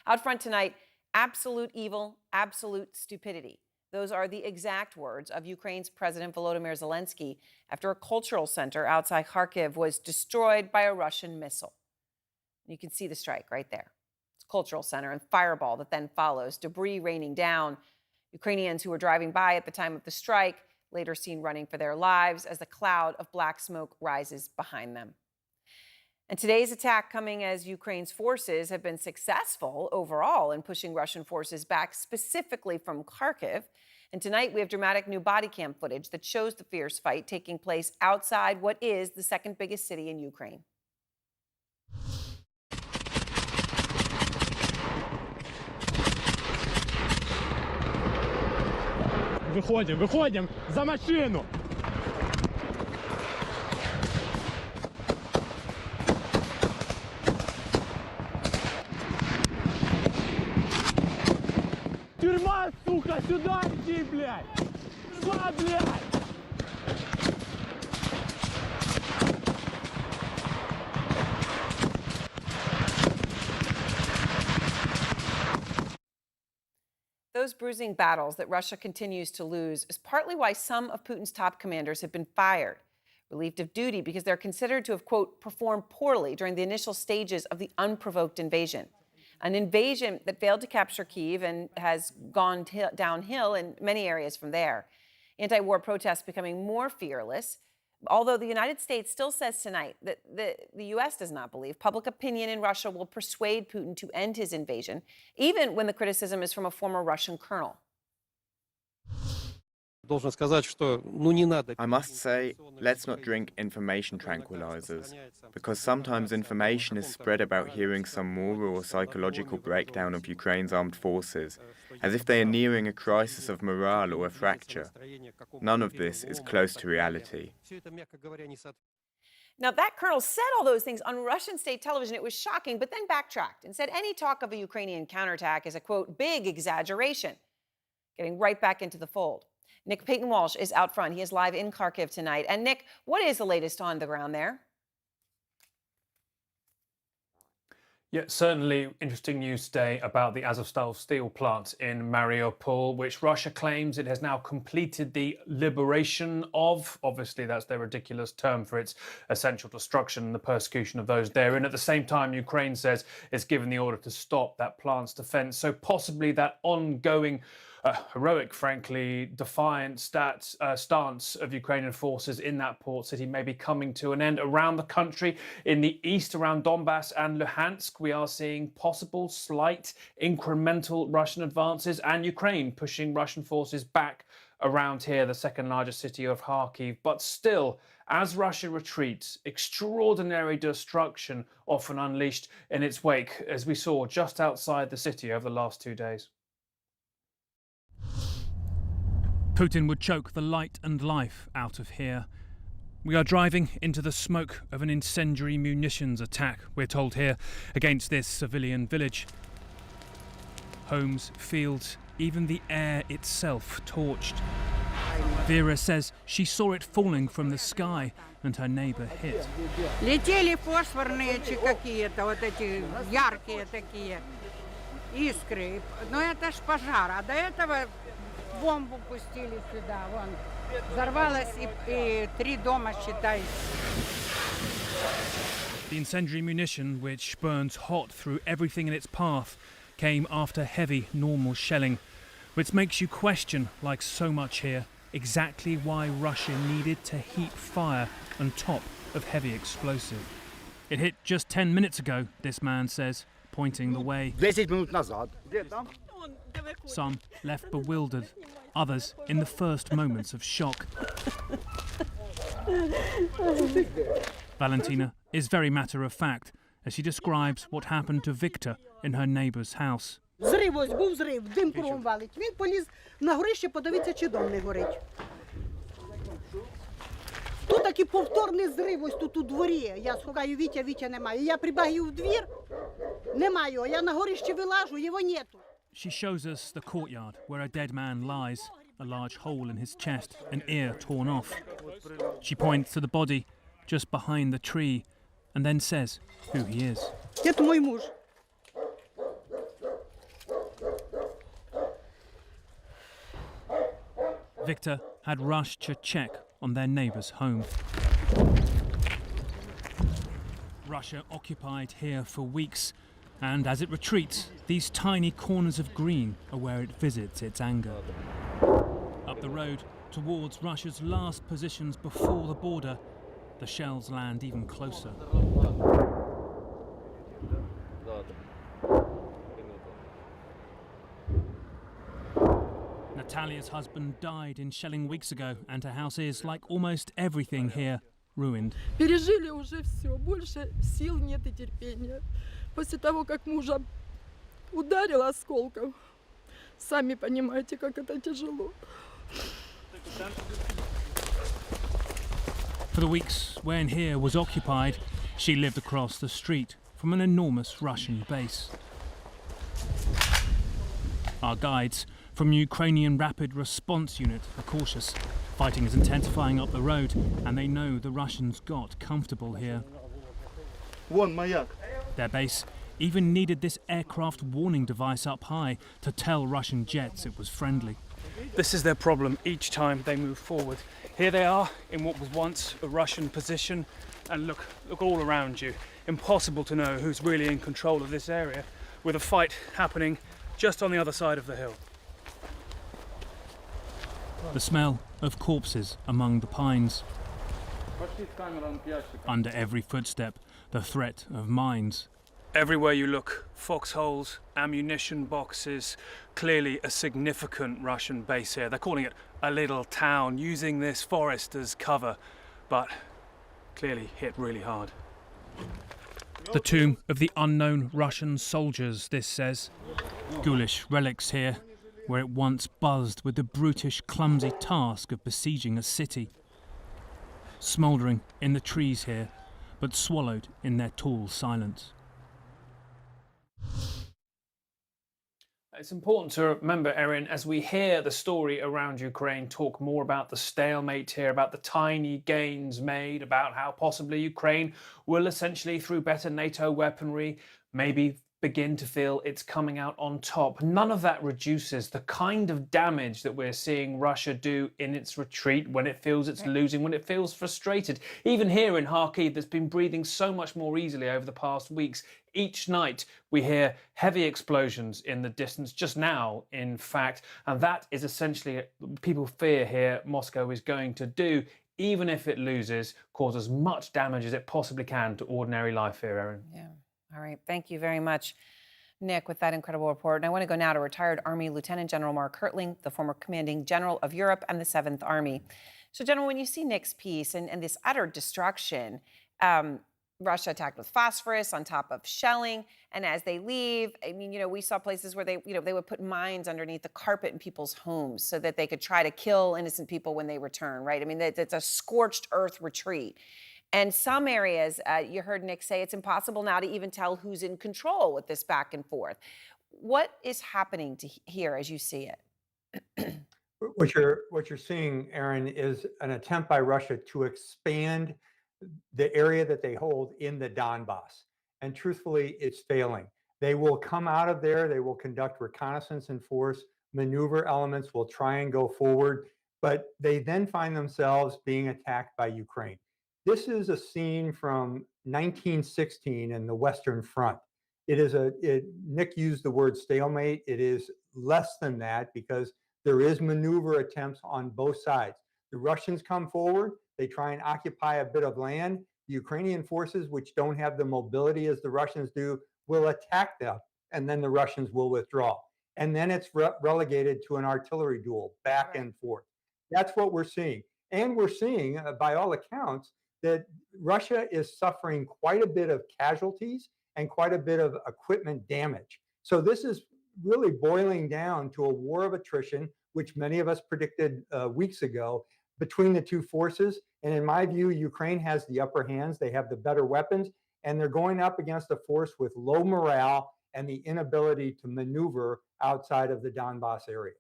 Out front tonight, absolute evil, absolute stupidity. Those are the exact words of Ukraine's President Volodymyr Zelensky after a cultural center outside Kharkiv was destroyed by a Russian missile. You can see the strike right there. It's a cultural center and fireball that then follows, debris raining down. Ukrainians who were driving by at the time of the strike later seen running for their lives as the cloud of black smoke rises behind them. And today's attack coming as Ukraine's forces have been successful overall in pushing Russian forces back, specifically from Kharkiv. And tonight we have dramatic new body cam footage that shows the fierce fight taking place outside what is the second biggest city in Ukraine. Выходим, за машину! Тюрьма, сука, сюда иди, блядь! Сюда, блядь! Those bruising battles that Russia continues to lose is partly why some of Putin's top commanders have been fired, relieved of duty because they're considered to have, quote, performed poorly during the initial stages of the unprovoked invasion. An invasion that failed to capture Kyiv and has gone downhill in many areas from there. Anti-war protests becoming more fearless, although the United States still says tonight that the U.S. does not believe public opinion in Russia will persuade Putin to end his invasion, even when the criticism is from a former Russian colonel. I must say, let's not drink information tranquilizers, because sometimes information is spread about hearing some moral or psychological breakdown of Ukraine's armed forces, as if they are nearing a crisis of morale or a fracture. None of this is close to reality. Now, that colonel said all those things on Russian state television. It was shocking, but then backtracked and said any talk of a Ukrainian counterattack is a, quote, big exaggeration. Getting right back into the fold. Nick Payton-Walsh is out front. He is live in Kharkiv tonight. And Nick, what is the latest on the ground there? Yeah, certainly interesting news today about the Azovstal steel plant in Mariupol, which Russia claims it has now completed the liberation of. Obviously, that's their ridiculous term for its essential destruction and the persecution of those therein. At the same time, Ukraine says it's given the order to stop that plant's defense. So possibly that ongoing heroic, frankly, defiant stance of Ukrainian forces in that port city may be coming to an end. Around the country, in the east, around Donbass and Luhansk, we are seeing possible, slight, incremental Russian advances, and Ukraine pushing Russian forces back around here, the second largest city of Kharkiv. But still, as Russia retreats, extraordinary destruction often unleashed in its wake, as we saw just outside the city over the last 2 days. Putin would choke the light and life out of here. We are driving into the smoke of an incendiary munitions attack, we're told here, against this civilian village. Homes, fields, even the air itself torched. Vera says she saw it falling from the sky and her neighbour hit. Летели фосфорные какие-то, вот эти яркие такие искры. Но это ж пожар, а до этого бомбу пустили сюда, вон. Взорвалось и 3 дома, считай. The incendiary munition, which burns hot through everything in its path, came after heavy, normal shelling, which makes you question, like so much here, exactly why Russia needed to heap fire on top of heavy explosive. It hit just 10 minutes ago, this man says, pointing the way. 10 минут назад. Some left bewildered, others in the first moments of shock. Valentina is very matter-of-fact as she describes what happened to Victor in her neighbour's house. Зрив, ось був зрив, дим кругом валить. Він поліз на горище подивитися, чи дом не горить. Тут такий повторний зрив, ось тут у дворі. Я шукаю Вітя, Вітя немає. Я прибігаю в двір, немає його. Я на горищі вилажу, його нету. She shows us the courtyard where a dead man lies, a large hole in his chest, an ear torn off. She points to the body just behind the tree and then says who he is. Це мій муж. Victor had rushed to check on their neighbour's home. Russia occupied here for weeks, and as it retreats, these tiny corners of green are where it visits its anger. Up the road, towards Russia's last positions before the border, the shells land even closer. Natalia's husband died in shelling weeks ago, and her house is, like almost everything here, ruined. Пережили уже все, больше сил нет и терпения. После того, как мужа ударило осколком, сами понимаете, как это тяжело. For the weeks when here was occupied, she lived across the street from an enormous Russian base. Our guides from Ukrainian Rapid Response Unit are cautious. Fighting is intensifying up the road, and they know the Russians got comfortable here. Their base even needed this aircraft warning device up high to tell Russian jets it was friendly. This is their problem each time they move forward. Here they are in what was once a Russian position, and look all around you. Impossible to know who's really in control of this area, with a fight happening just on the other side of the hill. The smell of corpses among the pines. Under every footstep, the threat of mines. Everywhere you look, foxholes, ammunition boxes, clearly a significant Russian base here. They're calling it a little town, using this forest as cover, but clearly hit really hard. The tomb of the unknown Russian soldiers, this says. Ghoulish relics here, where it once buzzed with the brutish, clumsy task of besieging a city. Smouldering in the trees here, but swallowed in their tall silence. It's important to remember, Erin, as we hear the story around Ukraine talk more about the stalemate here, about the tiny gains made, about how possibly Ukraine will essentially, through better NATO weaponry, maybe begin to feel it's coming out on top. None of that reduces the kind of damage that we're seeing Russia do in its retreat when it feels it's losing, when it feels frustrated. Even here in Kharkiv, that's been breathing so much more easily over the past weeks. Each night we hear heavy explosions in the distance, just now, in fact, and that is essentially, people fear here, Moscow is going to do, even if it loses, cause as much damage as it possibly can to ordinary life here, Erin. Yeah. All right. Thank you very much, Nick, with that incredible report. And I want to go now to retired Army Lieutenant General Mark Hertling, the former commanding general of Europe and the 7th Army. So, General, when you see Nick's piece and this utter destruction, Russia attacked with phosphorus on top of shelling. And as they leave, I mean, we saw places where they would put mines underneath the carpet in people's homes so that they could try to kill innocent people when they return, right? I mean, it's a scorched earth retreat. And some areas, you heard Nick say, it's impossible now to even tell who's in control with this back and forth. What is happening here as you see it? What you're seeing, Erin, is an attempt by Russia to expand the area that they hold in the Donbass. And truthfully, it's failing. They will come out of there. They will conduct reconnaissance in force. Maneuver elements will try and go forward, but they then find themselves being attacked by Ukraine. This is a scene from 1916 in the Western Front. Nick used the word stalemate. It is less than that because there is maneuver attempts on both sides. The Russians come forward. They try and occupy a bit of land. The Ukrainian forces, which don't have the mobility as the Russians do, will attack them, and then the Russians will withdraw. And then it's relegated to an artillery duel back and forth. That's what we're seeing. And we're seeing, by all accounts, that Russia is suffering quite a bit of casualties and quite a bit of equipment damage. So this is really boiling down to a war of attrition, which many of us predicted weeks ago, between the two forces. And in my view, Ukraine has the upper hands. They have the better weapons, and they're going up against a force with low morale and the inability to maneuver outside of the Donbass area.